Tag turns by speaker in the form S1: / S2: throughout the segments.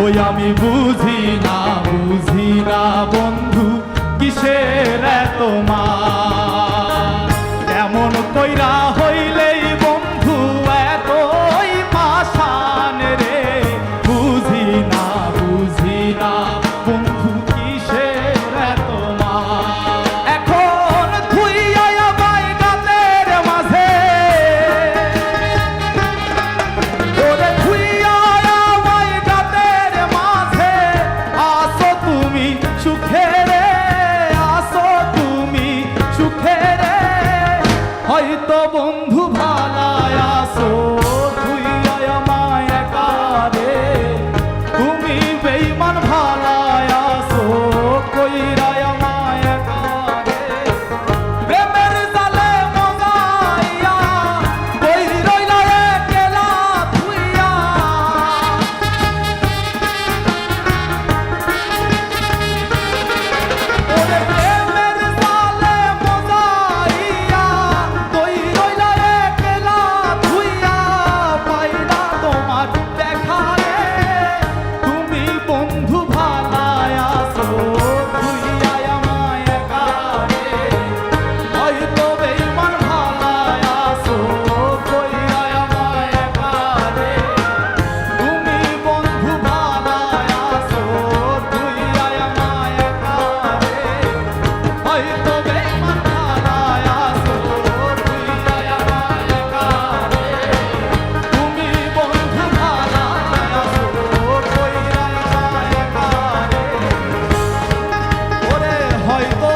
S1: ওই আমি বুঝি না বন্ধু কিসের এত মান কেমন কইরা হইলেই বন্ধু এতই পাষাণ রে বুঝি না বন্ধু কিসের এত মান এখন থুইয়া আমায় গাতের মাঝে ওরে থুইয়া আমায় গাতের মাঝে আসো তুমি সুখে রে আসো তুমি সুখে রে হয়তো বন্ধু ভালায় আসো থুইয়া আমায় একা রে তুমি বেঈমান ভালায় আসো কইরা আমায় একা রে প্রেমের জালে মজাইয়া কই রইলা একলা থুইয়া ওরে প্রেমের জালে মজাইয়া কই রইলা একলা থুইয়া পাইলা তোমার দেখা রে তুমি বন্ধু ভালায় আসো থুইয়া আমায় একা রে হয়তো বেঈমান ভালায় আসো কইরা আমায় একা রে তুমি বন্ধু ভালায় আসো থুইয়া আমায় একা রে হয়তো বেঈমান ভালায় আসো থুইয়া আমায় একা রে তুমি বন্ধু ভালায় আসো কইরা আমায় একা রে ওরে হয়তো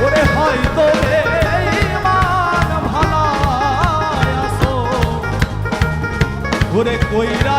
S1: ওরে হয়তো বেঈমান ভালায় আসো ওরে কইরা